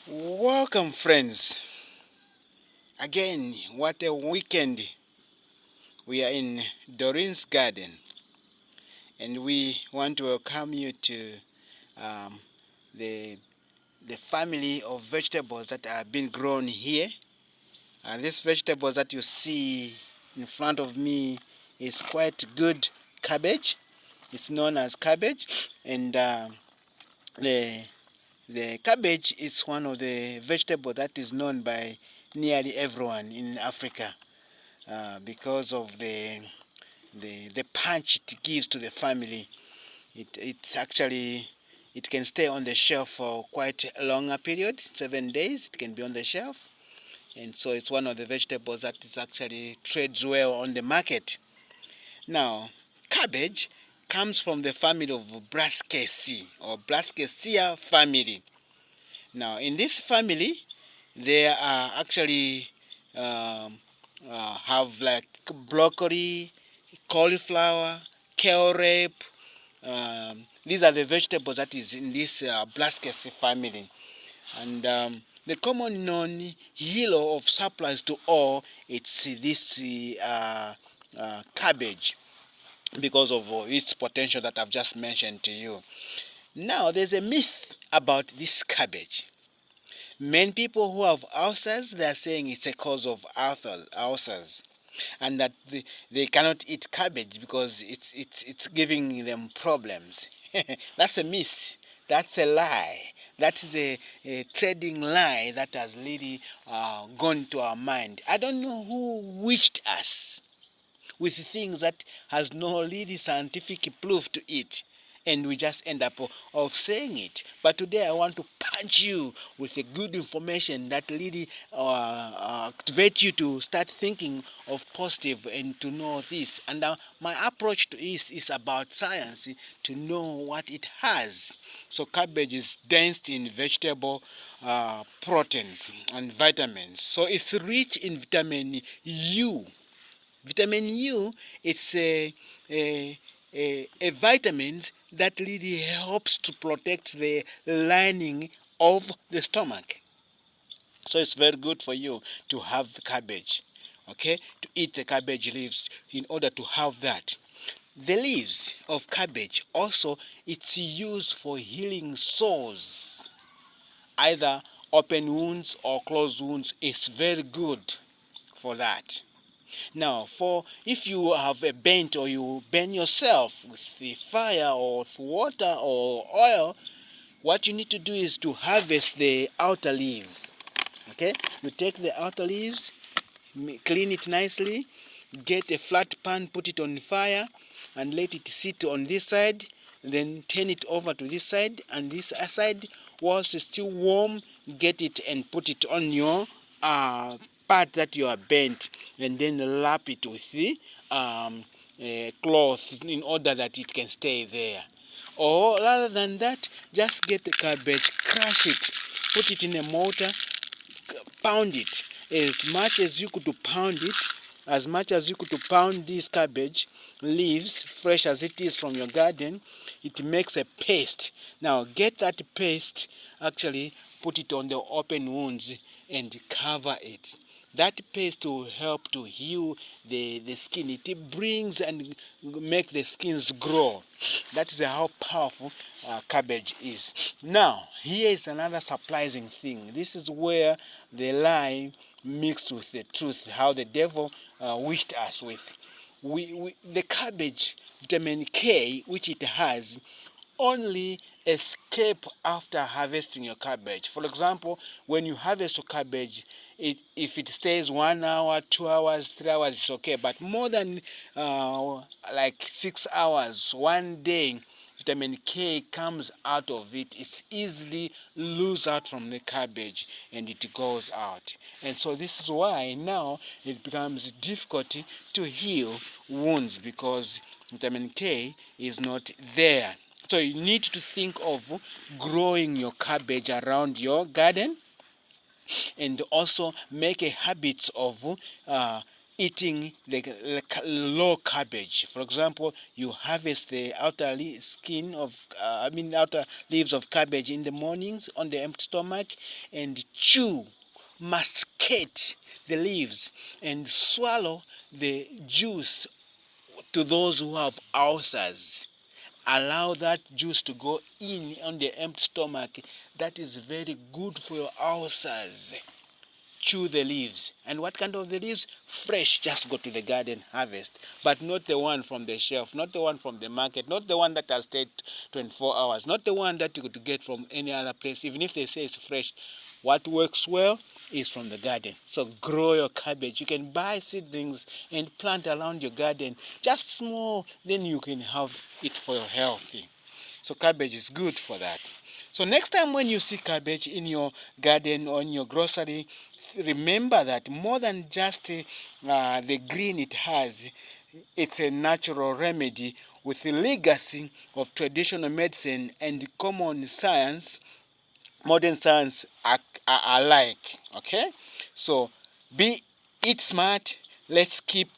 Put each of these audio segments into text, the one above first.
Welcome, friends. Again, what a weekend. We are in Doreen's garden, and we want to welcome you to um, the the family of vegetables that are being grown here. These vegetables that you see in front of me is quite good cabbage. It's known as cabbage, and the the cabbage is one of the vegetables that is known by nearly everyone in Africa. Because of the punch it gives to the family. It's actually it can stay on the shelf for quite a longer period, 7 days. It can be on the shelf, and so it's one of the vegetables that is actually trades well on the market. Now, cabbage comes from the family of Brassicaceae or Brassicaceae family. Now, in this family, there are actually um, have like broccoli, cauliflower, kale rape. These are the vegetables that is in this Brassicaceae family. And the common known hero of supplies to all, it's this cabbage because of its potential that I've just mentioned to you. Now, there's a myth about this cabbage. Many people who have ulcers, they are saying it's a cause of ulcers, and that they cannot eat cabbage because it's giving them problems. That's a myth. That's a lie. That is a trading lie that has really gone to our mind. I don't know who wished us with things that has no really scientific proof to it, and we just end up of saying it. But today I want to punch you with a good information that really activate you to start thinking of positive and to know this. And my approach to this is about science, to know what it has. So cabbage is dense in vegetable proteins and vitamins, so it's rich in vitamin U. Vitamin U, it's a vitamin that really helps to protect the lining of the stomach. So it's very good for you to have cabbage, okay? To eat the cabbage leaves in order to have that. The leaves of cabbage also, it's used for healing sores, either open wounds or closed wounds. It's very good for that. Now, for if you have a burnt or you burn yourself with the fire or with water or oil, what you need to do is to harvest the outer leaves. Okay, you take the outer leaves, clean it nicely, get a flat pan, put it on fire, and let it sit on this side. Then turn it over to this side, and this side, whilst it's still warm, get it and put it on your part that you are bent, and then wrap it with the cloth in order that it can stay there. Or rather than that, just get the cabbage, crush it, put it in a mortar, pound it as much as you could pound it, as much as you could pound this cabbage leaves, fresh as it is from your garden. It makes a paste. Now get that paste, actually put it on the open wounds and cover it. That paste will help to heal the skin. It brings and make the skins grow. That is how powerful cabbage is. Now, here is another surprising thing. This is where the lie mixed with the truth, how the devil wished us with. The cabbage, vitamin K, which it has, only escape after harvesting your cabbage. For example, when you harvest your cabbage, if it stays 1 hour, 2 hours, 3 hours, it's okay. But more than like 6 hours, one day, vitamin K comes out of it. It's easily lose out from the cabbage and it goes out. And so this is why now it becomes difficult to heal wounds because vitamin K is not there. So you need to think of growing your cabbage around your garden, and also make a habit of eating the low cabbage. For example, you harvest the outer skin of, outer leaves of cabbage in the mornings on the empty stomach, and chew, masticate the leaves, and swallow the juice to those who have ulcers. Allow that juice to go in on the empty stomach. That is very good for your ulcers. Chew the leaves. And what kind of the leaves? Fresh. Just go to the garden, harvest. But not the one from the shelf, not the one from the market, not the one that has stayed 24 hours, not the one that you could get from any other place. Even if they say it's fresh, what works well is from the garden. So grow your cabbage. You can buy seedlings and plant around your garden, just small, then you can have it for your health. So cabbage is good for that. So next time when you see cabbage in your garden or in your grocery, remember that more than just the green it has, it's a natural remedy with the legacy of traditional medicine and common science, modern science are alike. Okay, so eat smart. Let's keep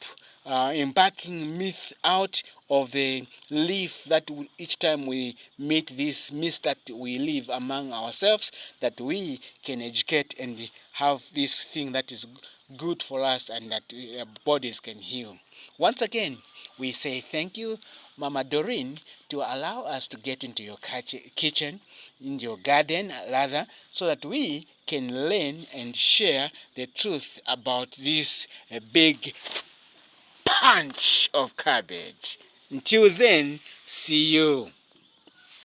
embarking myth out of the leaf that each time we meet this myth that we live among ourselves, that we can educate and have this thing that is good for us and that our bodies can heal. Once again, we say thank you, Mama Doreen, to allow us to get into your kitchen, in your garden rather, so that we can learn and share the truth about this big punch of cabbage. Until then, see you.